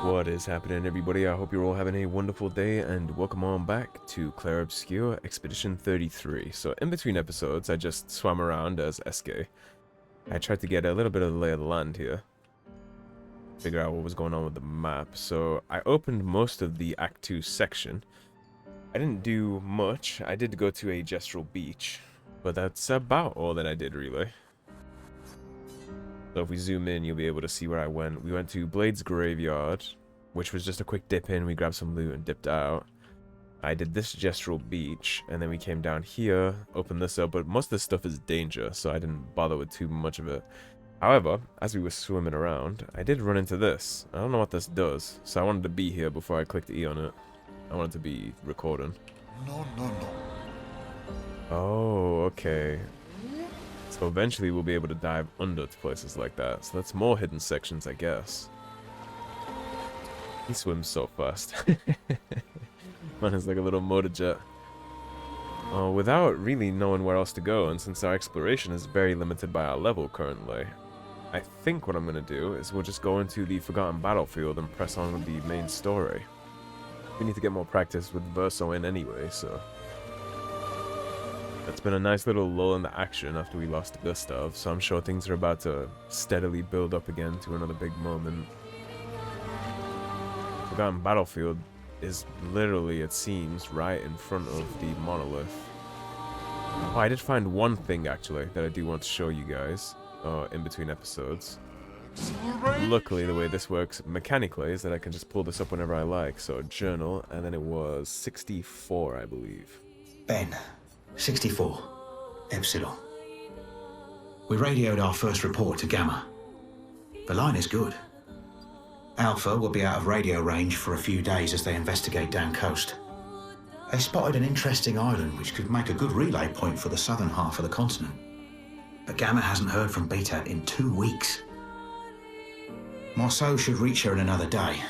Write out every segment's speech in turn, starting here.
What is happening, everybody? I hope you're all having a wonderful day, and welcome on back to Clair Obscur Expedition 33. So, in between episodes, I just swam around as SK. I tried to get a little bit of the lay of the land here, figure out what was going on with the map. So, I opened most of the Act 2 section. I didn't do much. I did go to a gestural beach, but that's about all that I did, really. So if we zoom in, you'll be able to see where I went. We went to Blade's Graveyard, which was just a quick dip in. We grabbed some loot and dipped out. I did this gestural beach, and then we came down here, opened this up, but most of this stuff is danger, so I didn't bother with too much of it. However, as we were swimming around, I did run into this. I don't know what this does, so I wanted to be here before I clicked E on it. I wanted to be recording. No, no, no. Oh, okay. So eventually we'll be able to dive under to places like that. So that's more hidden sections, I guess. He swims so fast. Man is like a little motor jet. Without really knowing where else to go, and since our exploration is very limited by our level currently, I think what I'm going to do is we'll just go into the Forgotten Battlefield and press on with the main story. We need to get more practice with Verso in anyway, so... It's been a nice little lull in the action after we lost Gustave, so I'm sure things are about to steadily build up again to another big moment. Forgotten Battlefield is literally, it seems, right in front of the monolith. Oh, I did find one thing, actually, that I do want to show you guys in between episodes. Luckily, the way this works mechanically is that I can just pull this up whenever I like. So, journal, and then it was 64, I believe. Ben. 64. Epsilon. We radioed our first report to Gamma. The line is good. Alpha will be out of radio range for a few days as they investigate down coast. They spotted an interesting island which could make a good relay point for the southern half of the continent. But Gamma hasn't heard from Beta in 2 weeks. Marceau should reach her in another day.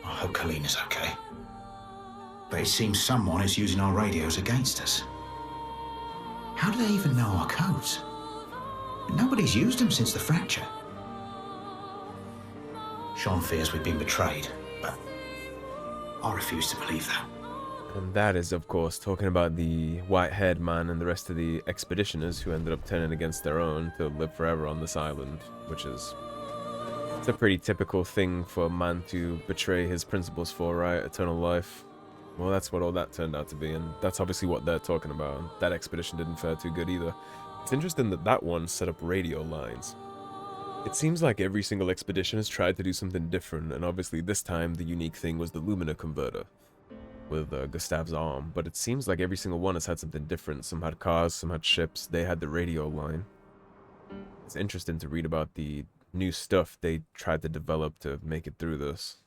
I hope Colleen is okay. But it seems someone is using our radios against us. How do they even know our codes? Nobody's used them since the fracture. Sean fears we've been betrayed, but I refuse to believe that. And that is, of course, talking about the white-haired man and the rest of the expeditioners who ended up turning against their own to live forever on this island, which is... It's a pretty typical thing for a man to betray his principles for, right? Eternal life. Well, that's what all that turned out to be, and that's obviously what they're talking about. That expedition didn't fare too good either. It's interesting that that one set up radio lines. It seems like every single expedition has tried to do something different, and obviously this time the unique thing was the Lumina converter with Gustave's arm, but it seems like every single one has had something different. Some had cars, some had ships, they had the radio line. It's interesting to read about the new stuff they tried to develop to make it through this.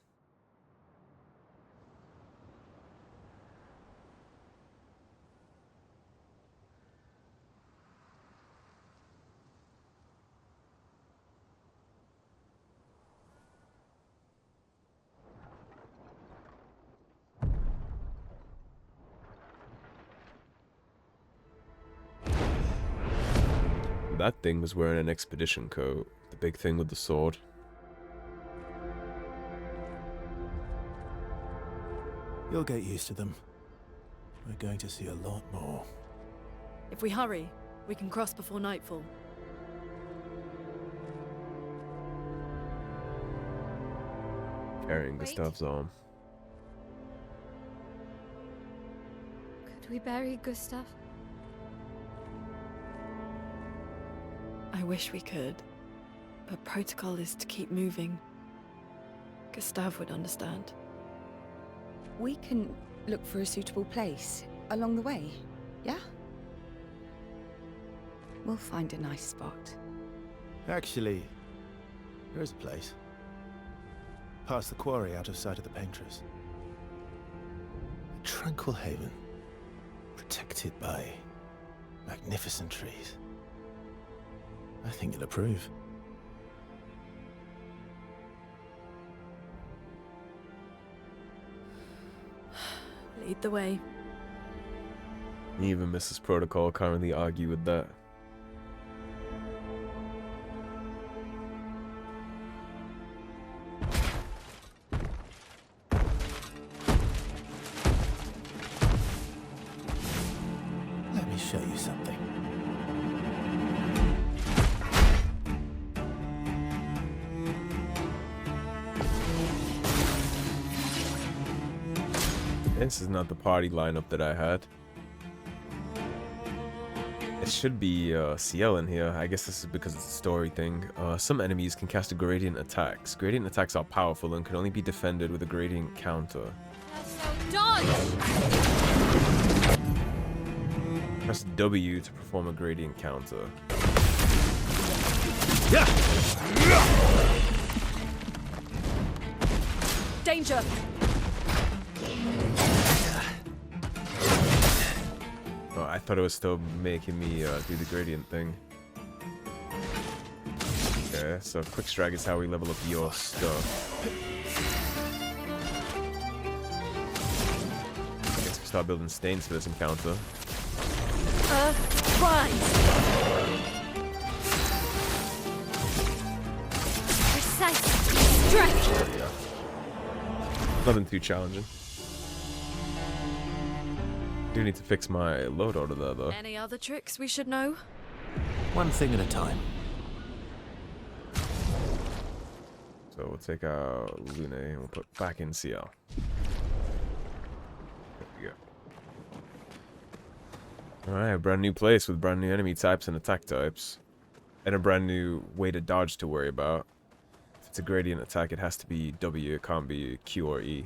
That thing was wearing an expedition coat. The big thing with the sword. You'll get used to them. We're going to see a lot more. If we hurry, we can cross before nightfall. Carrying Gustave's arm. Could we bury Gustave? I wish we could, but protocol is to keep moving. Gustave would understand. We can look for a suitable place along the way, yeah? We'll find a nice spot. Actually, there is a place. Past the quarry, out of sight of the Paintress. A tranquil haven, protected by magnificent trees. I think you'll approve. Lead the way. Even Mrs. Protocol can't really argue with that. This is not the party lineup that I had. It should be CL in here. I guess this is because it's a story thing. Some enemies can cast a gradient attacks. Gradient attacks are powerful and can only be defended with a gradient counter. Press W to perform a gradient counter. Danger! Oh, I thought it was still making me do the gradient thing. Okay, so quick strike is how we level up your stuff. I guess we start building stains for this encounter. Rise! Precise strike. There we go. Nothing too challenging. Do need to fix my load order there, though. Any other tricks we should know? One thing at a time. So we'll take out Lune and we'll put back in CL. There we go. Alright, a brand new place with brand new enemy types and attack types. And a brand new way to dodge to worry about. If it's a gradient attack, it has to be W, it can't be Q or E.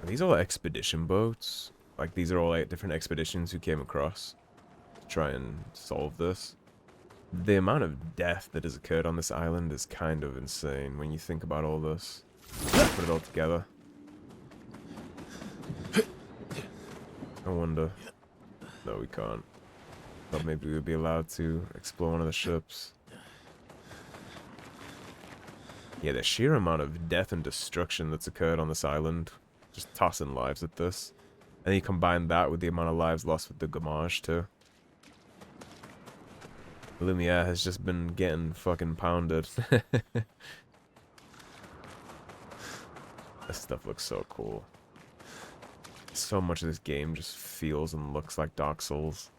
Are these all expedition boats? Like, these are all like different expeditions who came across to try and solve this. The amount of death that has occurred on this island is kind of insane when you think about all this. Put it all together. I wonder. No, we can't. But maybe we'll be allowed to explore one of the ships. Yeah, the sheer amount of death and destruction that's occurred on this island. Just tossing lives at this. And you combine that with the amount of lives lost with the Gamage, too. Lumiere has just been getting fucking pounded. This stuff looks so cool. So much of this game just feels and looks like Dark Souls.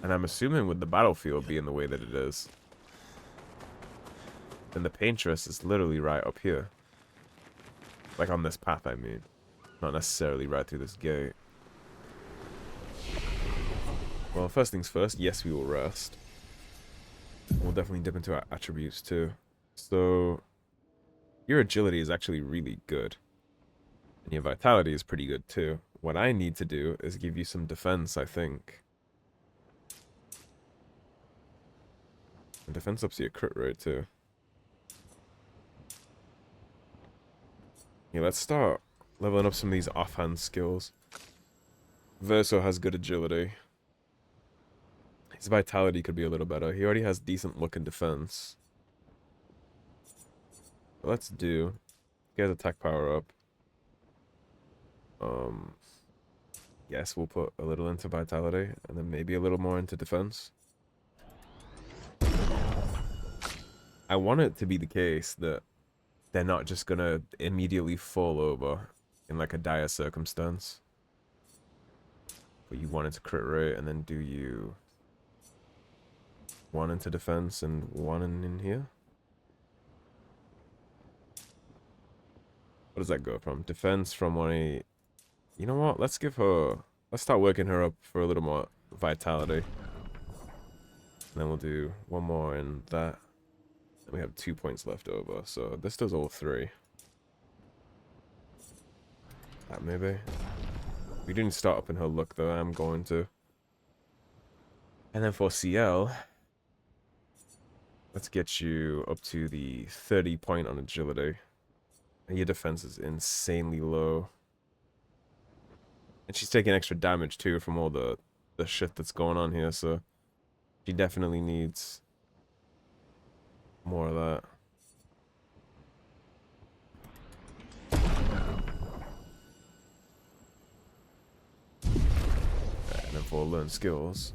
And I'm assuming with the battlefield being the way that it is, then the Paintress is literally right up here. Like on this path, I mean. Not necessarily right through this gate. Well, first things first, yes, we will rest. We'll definitely dip into our attributes too. So, your agility is actually really good. And your vitality is pretty good too. What I need to do is give you some defense, I think. And defense ups your crit rate too. Yeah, let's start leveling up some of these offhand skills. Verso has good agility. His vitality could be a little better. He already has decent look and defense. But let's do... Get attack power up. Yes, we'll put a little into vitality, and then maybe a little more into defense. I want it to be the case that they're not just gonna immediately fall over in like a dire circumstance. But you want it to crit rate, and then do you... one into defense and one in here? What does that go from? Defense from 1-8. You know what? Let's give her... Let's start working her up for a little more vitality. And then we'll do one more in that. And we have 2 points left over, so this does all 3. That maybe. We didn't start up in her look though, I'm going to. And then for CL... Let's get you up to the 30 point on agility. And your defense is insanely low. And she's taking extra damage too from all the shit that's going on here, so she definitely needs more of that. And then for learn skills,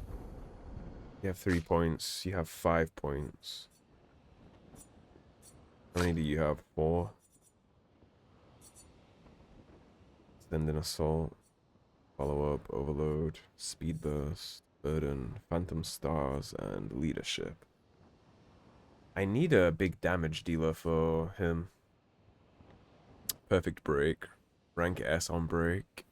you have 3 points, you have 5 points. How many do you have? 4? Extending assault, follow up, overload, speed burst, burden, phantom stars, and leadership. I need a big damage dealer for him. Perfect break. Rank S on break.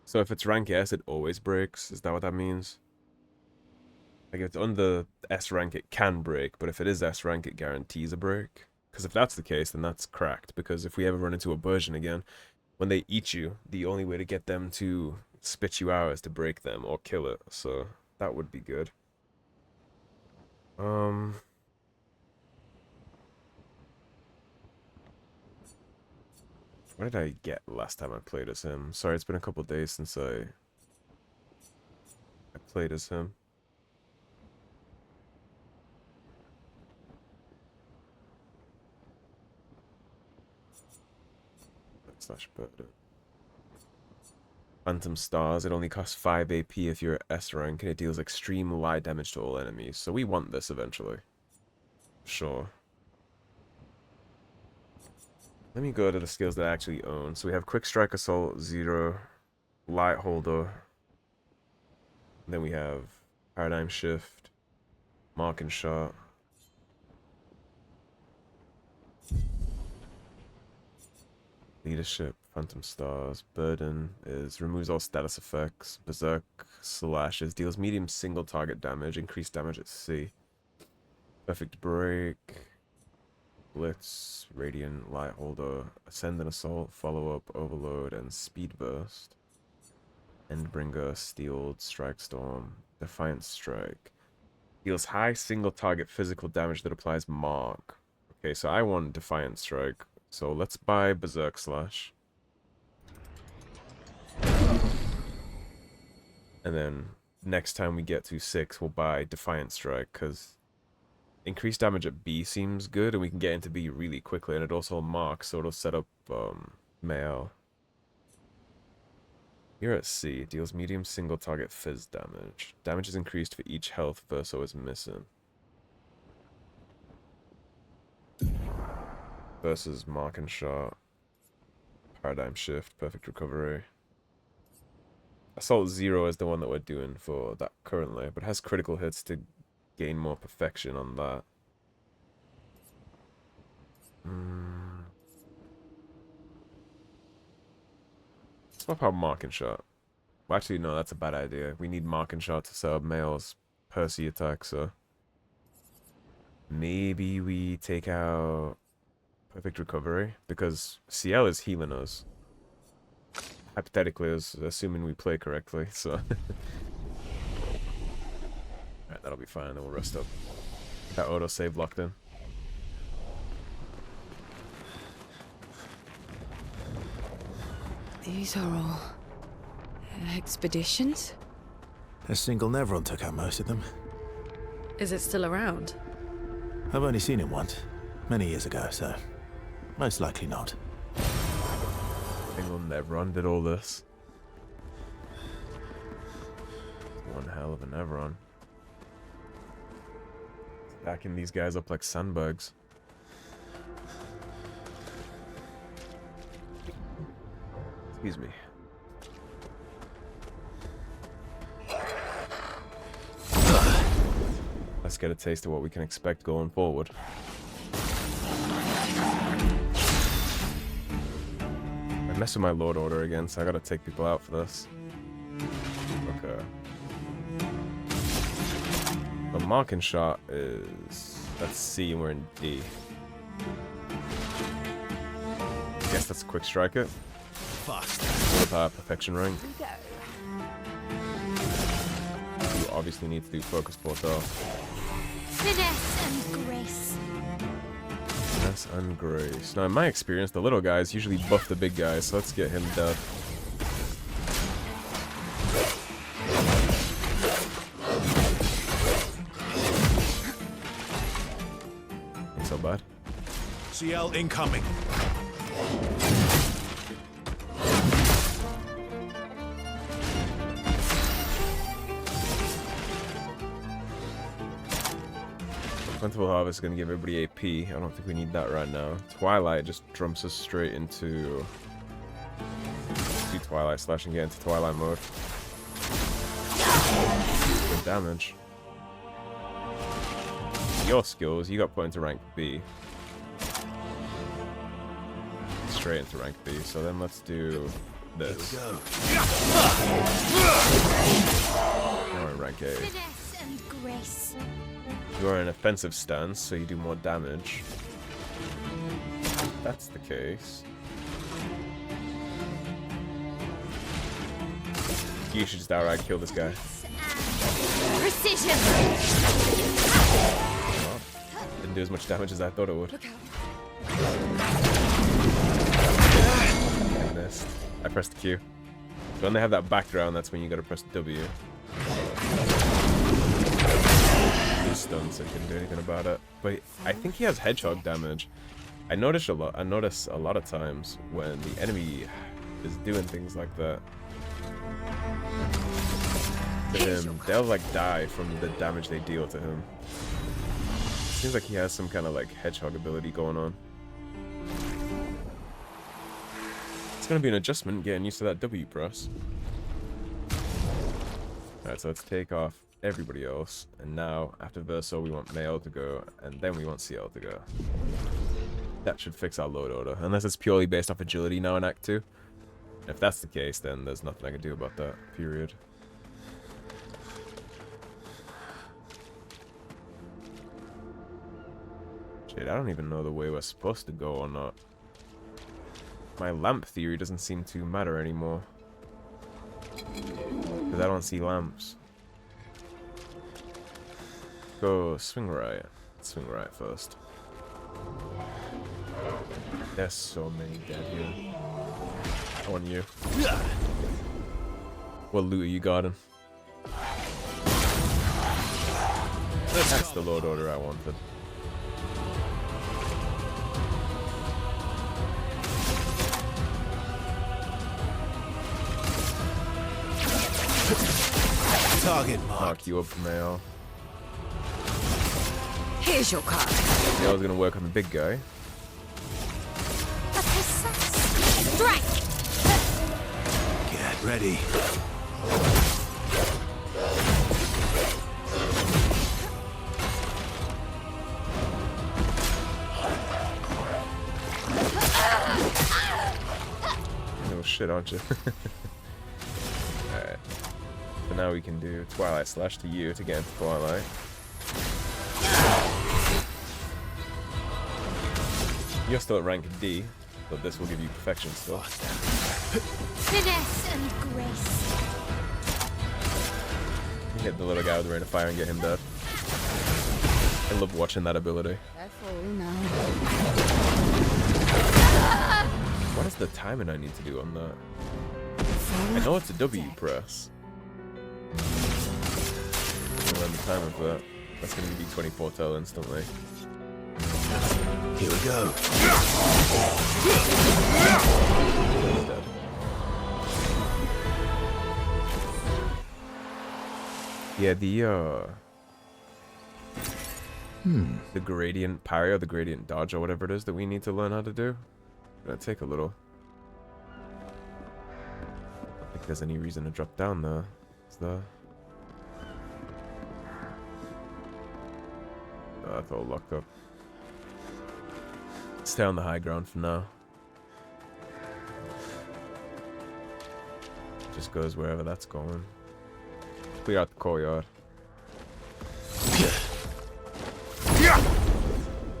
So if it's rank S, it always breaks. Is that what that means? Like if it's under S rank, it can break, but if it is S rank, it guarantees a break. Because if that's the case, then that's cracked. Because if we ever run into a version again, when they eat you, the only way to get them to spit you out is to break them or kill it. So that would be good. What did I get last time I played as him? Sorry, it's been a couple days since I played as him. Slash burden. Phantom Stars, it only costs 5 AP if you're at S rank, and it deals extreme light damage to all enemies. So we want this eventually. Sure. Let me go to the skills that I actually own. So we have Quick Strike Assault 0, Light Holder. Then we have Paradigm Shift, Mark and Shot. Leadership, Phantom Stars. Burden is removes all status effects. Berserk slashes, deals medium single target damage, increased damage at C. Perfect Break. Blitz, Radiant, Light Holder, Ascend and Assault, Follow Up, Overload, and Speed Burst. Endbringer, Steeled, Strike Storm, Defiant Strike. Deals high single target physical damage that applies Mark. Okay, so I want Defiant Strike. So let's buy Berserk Slash. And then next time we get to 6, we'll buy Defiant Strike, because increased damage at B seems good, and we can get into B really quickly, and it also marks, so it'll set up Maelle. You're at C. It deals medium single target fizz damage. Damage is increased for each health Verso is missing. Versus Mark and Shot. Paradigm Shift, Perfect Recovery. Assault 0 is the one that we're doing for that currently, but has critical hits to gain more perfection on that. Swap out Mark and Shot. Well, actually, no, that's a bad idea. We need Mark and Shot to set up Mael's Percy attack, so maybe we take out Perfect Recovery, because CL is healing us. Hypothetically, assuming we play correctly, so alright, that'll be fine, then we'll rest up. That autosave locked in. These are all expeditions? A single Nevron took out most of them. Is it still around? I've only seen it once, many years ago, so most likely not. Single Nevron did all this. One hell of a Nevron. Backing these guys up like sandbags. Excuse me. Let's get a taste of what we can expect going forward. I messed with my Lord Order again, so I gotta take people out for this. Okay. The Mark and Shot is... Let's see, we're in D. I guess that's Quick Strike it. Fast. With Perfection Ring. You obviously need to do Focus Portal. Finesse and grace. Finesse and Grace. Now, in my experience, the little guys usually buff the big guys, so let's get him dead. Ain't so bad. CL incoming. Plentiful Harvest is going to give everybody AP. I don't think we need that right now. Twilight just jumps us straight into... do Twilight Slash and get into Twilight mode. Good damage. your skills, you got put into rank B. Straight into rank B. So then let's do this. Here we go. Now we're in rank A. Finesse and grace. You are in offensive stance, so you do more damage. If that's the case. You should just outright kill this guy. Precision. Well, didn't do as much damage as I thought it would. Look out. I missed. I pressed Q. So when they have that background, that's when you gotta press W. He's stunned, so he couldn't do anything about it. But I think he has hedgehog damage. I notice a lot of times when the enemy is doing things like that. To him, they'll like die from the damage they deal to him. Seems like he has some kind of like hedgehog ability going on. It's gonna be an adjustment getting used to that W press. Alright, so let's take off everybody else. And now, after Verso, we want Maelle to go, and then we want CL to go. That should fix our load order, unless it's purely based off agility now in Act 2. If that's the case, then there's nothing I can do about that, period. Shit, I don't even know the way we're supposed to go or not. My lamp theory doesn't seem to matter anymore. Because I don't see lamps. Go swing right. Swing right first. There's so many dead here. On you. What loot are you guarding? That's the load order I wanted. Target Mark marked. you up, Maelle. Here's your card. Maelle's gonna work on the big guy. A precise strike. Get ready. Oh shit, aren't you? Alright. So now we can do Twilight Slash to you to get into Twilight. You're still at rank D, but this will give you perfection still. Finesse and grace. You hit the little guy with the rate of fire and get him dead. I love watching that ability. Careful now. What is the timing I need to do on that? I know it's a W press. I'll learn the timing for that. That's gonna be 24 tail instantly. Here we go. He's dead. Yeah, the gradient parry or the gradient dodge or whatever it is that we need to learn how to do. Gonna take a little. I don't think there's any reason to drop down there. Is there? Oh, that's all locked up. Stay on the high ground for now. Just goes wherever that's going. Clear out the courtyard.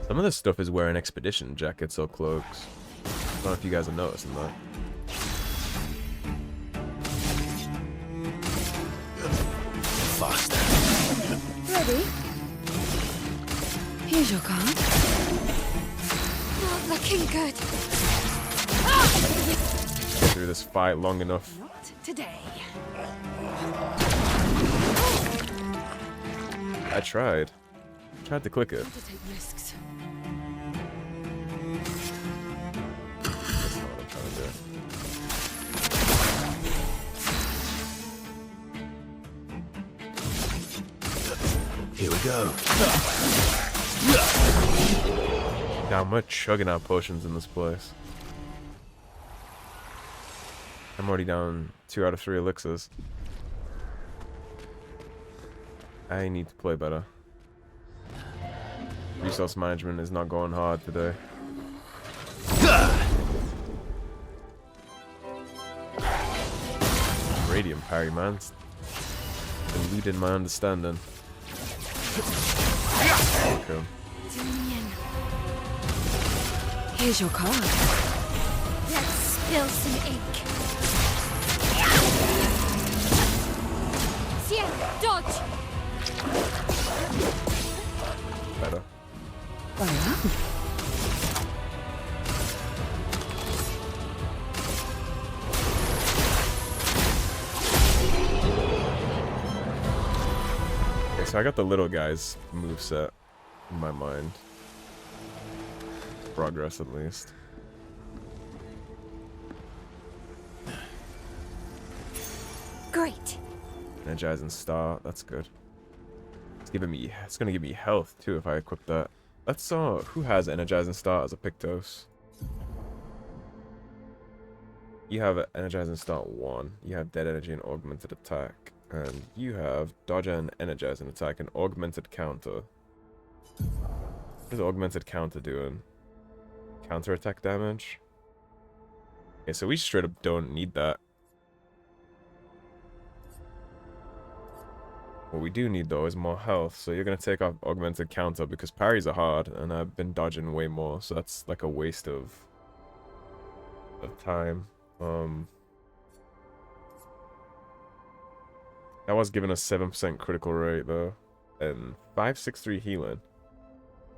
Some of this stuff is wearing expedition jackets or cloaks. I don't know if you guys are noticing that. Faster. Ready? Here's your card. Not looking good. Get through this fight long enough. Not today. I tried. Tried to click it. To take risks. That's not what I'm trying to do. Here we go. Now I'm chugging out potions in this place. I'm already down 2 out of 3 elixirs. I need to play better. Resource management is not going hard today. Radiant parry, man. It's eluding my understanding. Okay. Here's your card. Let's spill some ink. Sien, dodge! Better. Okay, so I got the little guy's moveset in my mind. Progress, at least. Great. Energizing star, that's good. It's gonna give me health too if I equip that. Let's who has energizing star as a Pictos? You have energizing star 1. You have dead energy and augmented attack. And you have dodge and energizing attack and augmented counter. What is augmented counter doing? Counter attack damage? Okay, so we straight up don't need that. What we do need though is more health, so you're gonna take off augmented counter because parries are hard and I've been dodging way more, so that's like a waste of time. That was giving us 7% critical rate though, and 563 healing.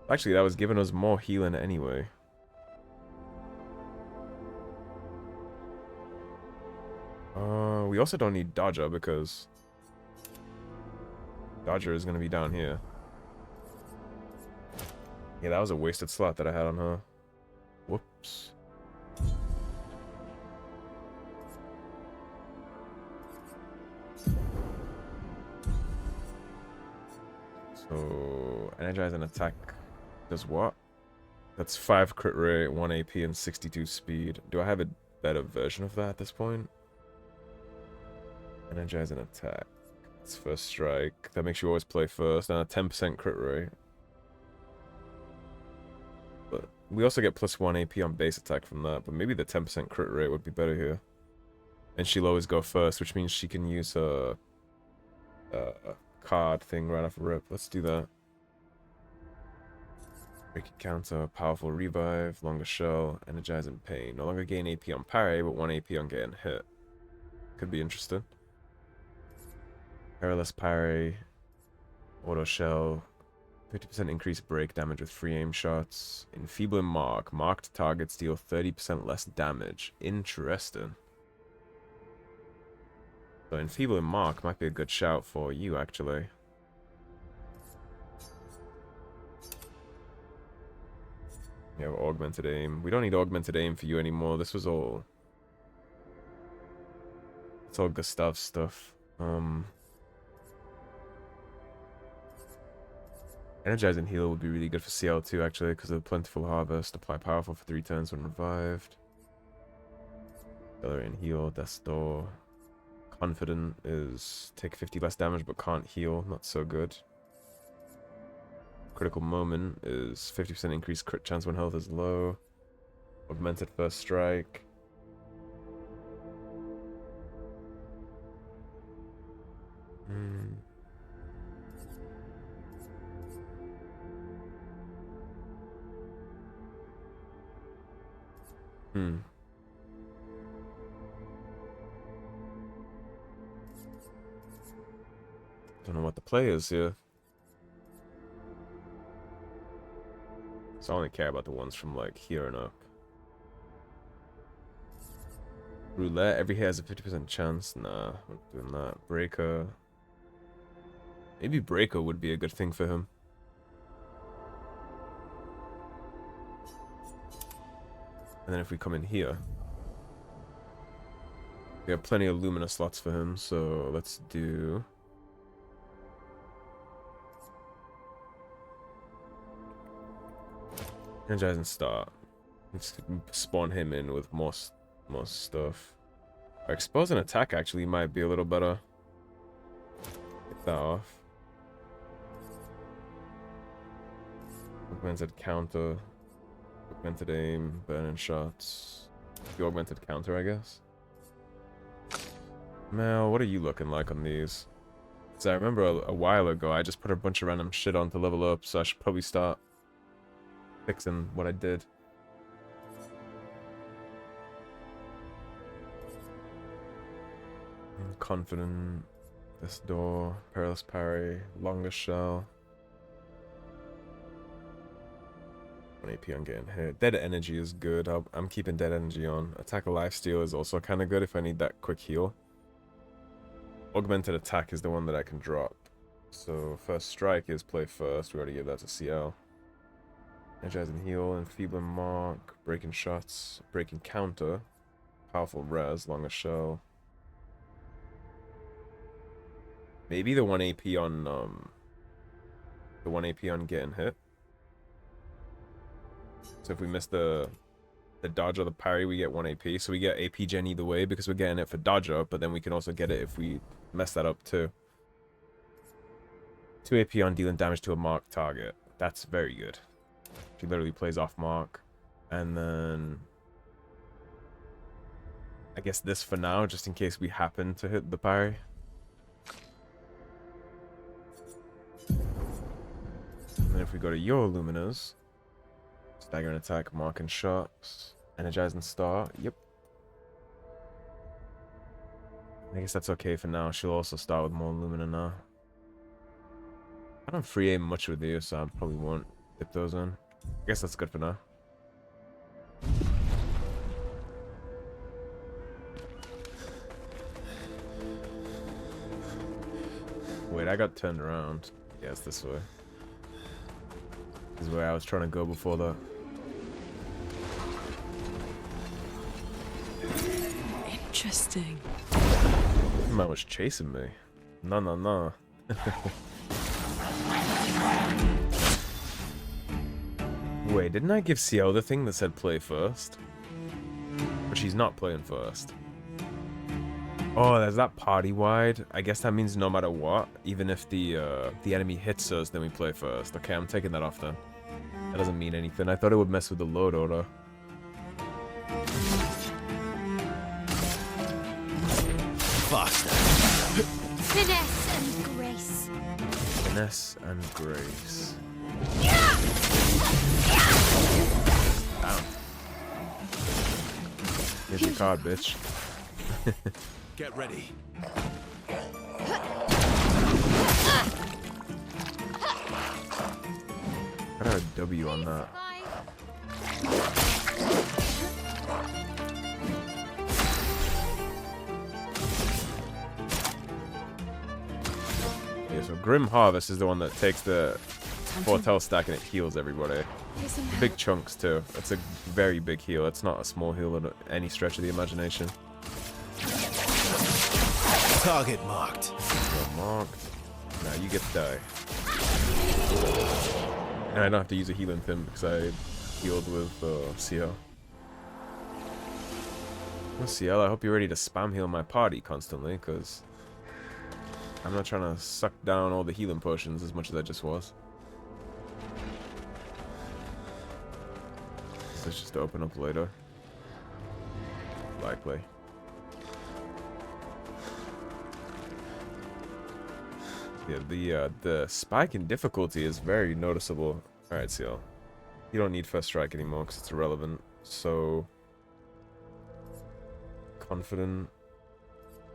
Actually, that was giving us more healing anyway. We also don't need Dodger because Dodger is going to be down here. Yeah, that was a wasted slot that I had on her. Whoops. So, energize and attack does what? That's 5 crit rate, 1 AP, and 62 speed. Do I have a better version of that at this point? Energize and attack. It's first strike. That makes you always play first, and a 10% crit rate. But we also get plus 1 AP on base attack from that, but maybe the 10% crit rate would be better here. And she'll always go first, which means she can use her card thing right off the rip. Let's do that. Break counter, powerful revive, longer shell, energize and pain. No longer gain AP on parry, but 1 AP on getting hit. Could be interesting. Perilous parry, auto shell, 50% increased break damage with free aim shots. Enfeebling mark, marked targets deal 30% less damage. Interesting. So enfeebling mark might be a good shout for you actually. You have augmented aim. We don't need augmented aim for you anymore. This was all... It's all Gustave stuff. Energize and heal would be really good for CL2 actually, because of Plentiful Harvest. Apply powerful for 3 turns when revived. Accelerate and heal, Death's Door. Confident is take 50 less damage but can't heal, not so good. Critical Moment is 50% increased crit chance when health is low. Augmented First Strike. Don't know what the play is here. So I only care about the ones from like here and up. Roulette, every hit has a 50% chance. Nah, we're not doing that. Breaker. Maybe Breaker would be a good thing for him. And then if we come in here, we have plenty of Lumina slots for him, so let's do... Energize and start. Let's spawn him in with more stuff. Expose and attack actually might be a little better. Get that off. Augmented counter. Augmented aim. Burning shots. The augmented counter, I guess. Maelle, what are you looking like on these? So I remember a while ago, I just put a bunch of random shit on to level up, so I should probably start fixing what I did. Confident. This door. Perilous parry. Longest shell. 1 AP on getting hit. Dead energy is good. I'm keeping dead energy on. Attack of lifesteal is also kind of good if I need that quick heal. Augmented attack is the one that I can drop. So first strike is play first. We already gave that to CL. Energizing heal, enfeebling mark, breaking shots, breaking counter, powerful res, longest shell. Maybe the 1 AP on the 1 AP on getting hit. So if we miss the dodge or the parry, we get 1 AP. So we get AP gen either way because we're getting it for dodge up, but then we can also get it if we mess that up too. 2 AP on dealing damage to a marked target. That's very good. She literally plays off mark. And then I guess this for now, just in case we happen to hit the parry. And then if we go to your Luminas, staggering attack, marking shots, energizing star, yep. I guess that's okay for now. She'll also start with more Lumina now. I don't free aim much with you, so I probably won't dip those in. I guess that's good for now. Wait, I got turned around. Yeah, it's this way. This is where I was trying to go before that. Interesting. This man was chasing me. No. Wait, didn't I give CL the thing that said play first? But she's not playing first. Oh, there's that party wide. I guess that means no matter what, even if the enemy hits us, then we play first. Okay, I'm taking that off then. That doesn't mean anything. I thought it would mess with the load order. Faster. Finesse and grace. Finesse and grace. Down. Here's your card, bitch. Get ready. I got a W on that. Yeah, so Grim Harvest is the one that takes the Foretell stack and it heals everybody. Big chunks too. It's a very big heal. It's not a small heal at any stretch of the imagination. Target marked. You're marked. Now you get to die. And I don't have to use a healing thing because I healed with CL. Well, CL, I hope you're ready to spam heal my party constantly because I'm not trying to suck down all the healing potions as much as I just was. So it's just to open up later. Likely. Yeah, the spike in difficulty is very noticeable. Alright, CL. You don't need first strike anymore because it's irrelevant. So confident.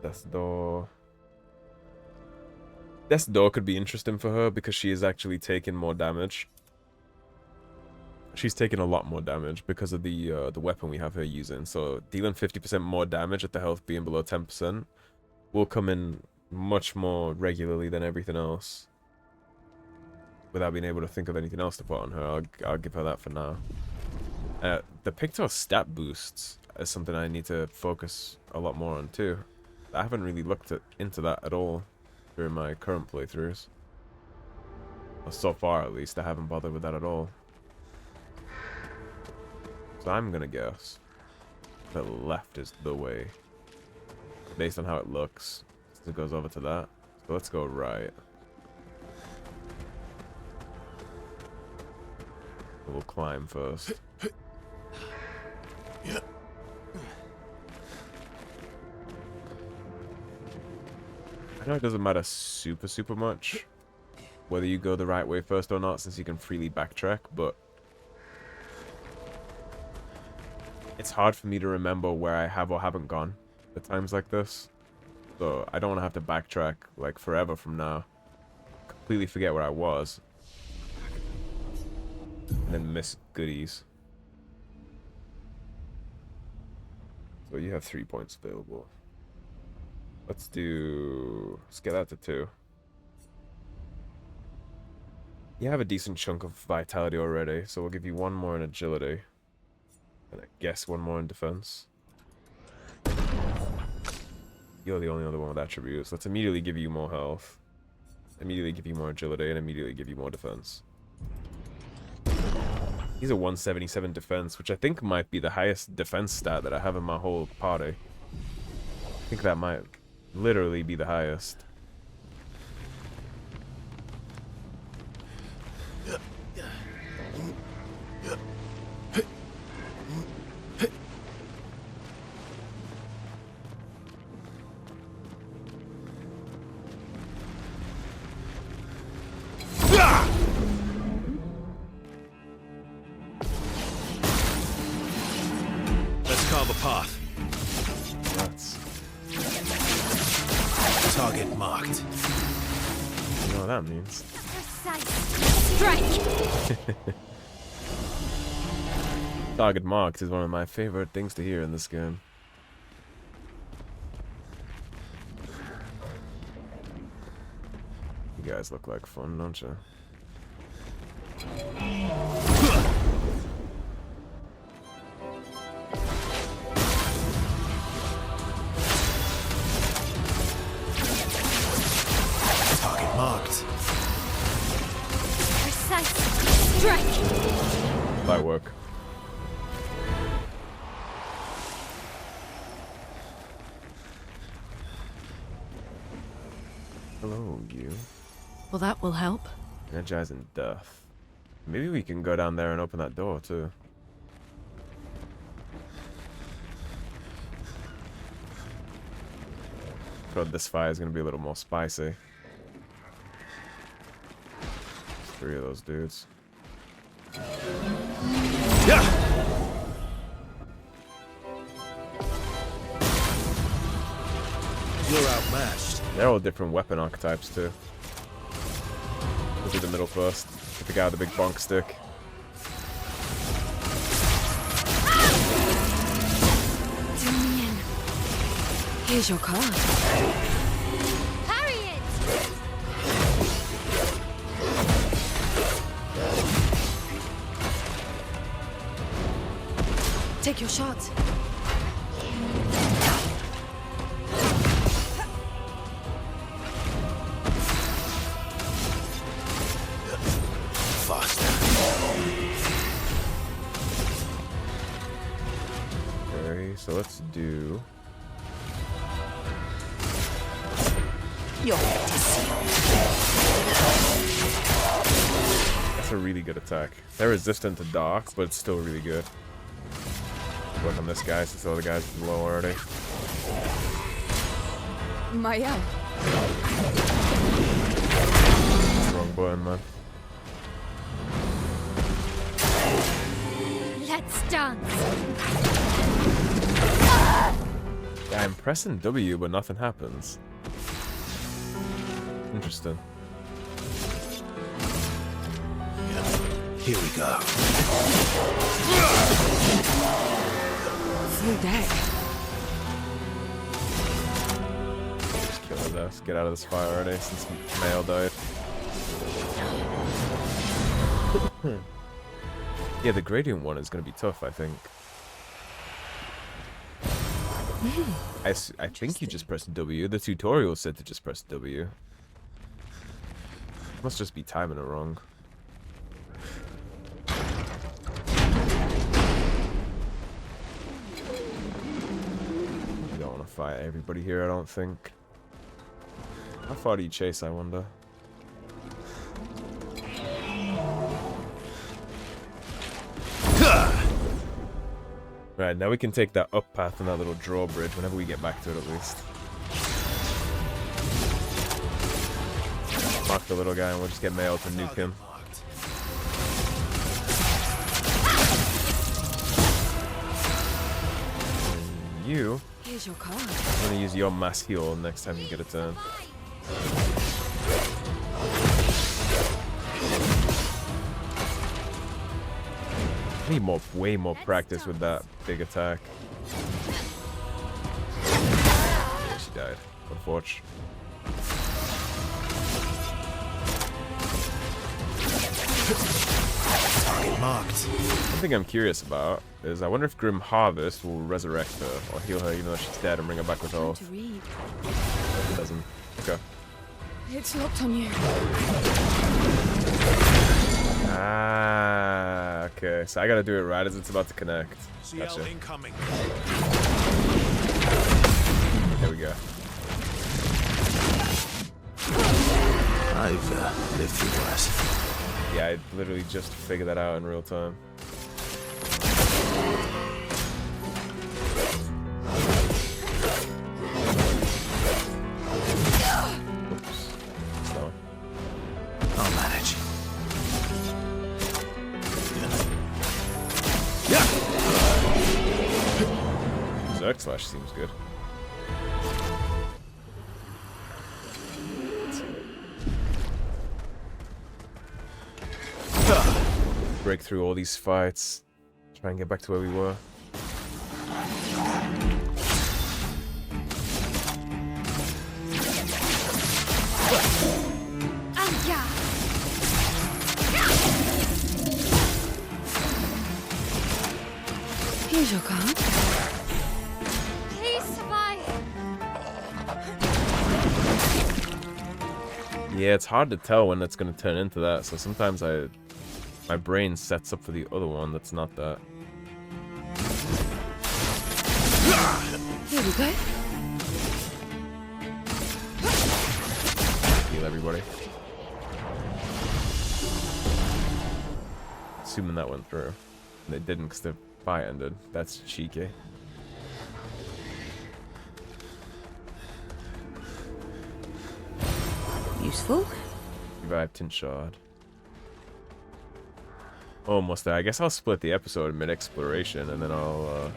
Death's Door. Death's Door could be interesting for her because she is actually taking more damage. She's taking a lot more damage because of the weapon we have her using. So dealing 50% more damage at the health being below 10% will come in much more regularly than everything else. Without being able to think of anything else to put on her, I'll give her that for now. The Pictos stat boosts is something I need to focus a lot more on too. I haven't really looked into that at all during my current playthroughs. Or so far at least, I haven't bothered with that at all. So I'm gonna guess the left is the way. Based on how it looks. So it goes over to that. So let's go right. We'll climb first. I know it doesn't matter super much whether you go the right way first or not, since you can freely backtrack, but it's hard for me to remember where I have or haven't gone at times like this. So I don't want to have to backtrack like forever from now. Completely forget where I was. And then miss goodies. So you have 3 points available. Let's get that to 2. You have a decent chunk of vitality already, so we'll give you 1 more in agility. And I guess 1 more in defense. You're the only other one with attributes. Let's immediately give you more health. Immediately give you more agility, and immediately give you more defense. He's a 177 defense, which I think might be the highest defense stat that I have in my whole party. I think that might literally be the highest. Let's carve a path. Nuts. Target marked. You know what that means. Precise. Strike! Target marked is one of my favorite things to hear in this game. You guys look like fun, don't you? Target marked. Precise. Strike! Light work. Hello, you. Well, that will help. Energizing death. Maybe we can go down there and open that door, too. But this fire is going to be a little more spicy. 3 of those dudes. Yeah! You're outmatched. They're all different weapon archetypes, too. We'll do the middle first. Get the guy with the big bonk stick. Damien. Here's your card. Parry it! Take your shot. Faster. Okay, so let's do... You're That's a really good attack. They're resistant to dark, but it's still really good. Work on this guy since the other guy's low already. Maelle. Wrong button, man. Let's dance! Yeah, I'm pressing W, but nothing happens. Interesting. Here we go. Full deck. Just kill his ass. Get out of this fire already since Maelle died. Yeah, the gradient one is going to be tough, I think. I think you just press W. The tutorial said to just press W. Must just be timing it wrong. You don't want to fight everybody here, I don't think. How far do you chase, I wonder? Right, now we can take that up path and that little drawbridge whenever we get back to it at least. Mark the little guy and we'll just get Maelle to nuke him. And you... Here's your card. I'm gonna use your mass heal next time you get a turn. I need way more practice with that big attack. She died. Unfortunate. Target marked. One thing I'm curious about is I wonder if Grim Harvest will resurrect her or heal her even though she's dead and bring her back with health. To read. It doesn't. Okay. It's locked on you. Ah, okay. So I gotta do it right as it's about to connect. Gotcha. Incoming. There we go. I've lived through worse. Yeah, I literally just figured that out in real time. Oops. So. I'll manage. Zerg Slash seems good. Break through all these fights. Try and get back to where we were. Here's your card. Please survive. Yeah, it's hard to tell when it's going to turn into that, so sometimes my brain sets up for the other one that's not that. Here we go. Heal everybody. Assuming that went through. And it didn't because the fight ended. That's cheeky. Useful. Revive Tin Shard. Almost there. I guess I'll split the episode mid-exploration and then I'll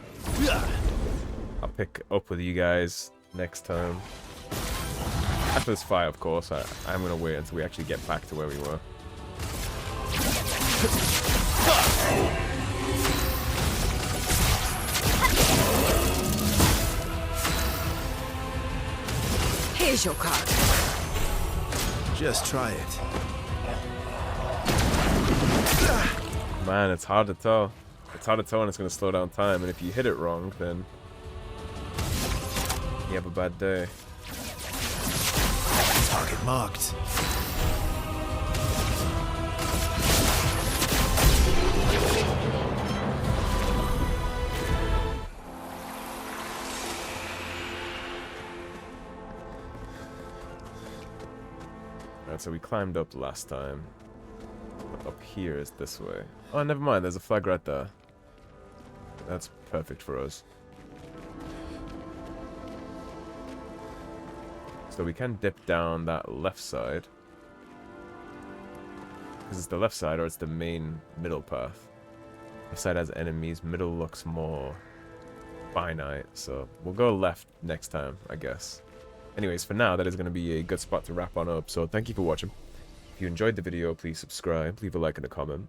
pick up with you guys next time. After this fight, of course, I'm going to wait until we actually get back to where we were. Here's your card. Just try it. Man, it's hard to tell. It's hard to tell when it's going to slow down time, and if you hit it wrong, then you have a bad day. Target marked. Alright, so we climbed up last time. Up here is this way. Oh, never mind. There's a flag right there. That's perfect for us. So we can dip down that left side. Because it's the left side or it's the main middle path. Left side has enemies. Middle looks more finite. So we'll go left next time, I guess. Anyways, for now, that is going to be a good spot to wrap on up. So thank you for watching. If you enjoyed the video, please subscribe, leave a like and a comment.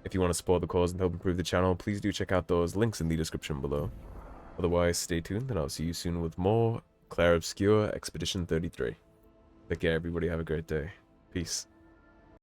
If you want to support the cause and help improve the channel, please do check out those links in the description below. Otherwise, stay tuned and I'll see you soon with more Clair Obscur Expedition 33. Take care everybody, have a great day. Peace.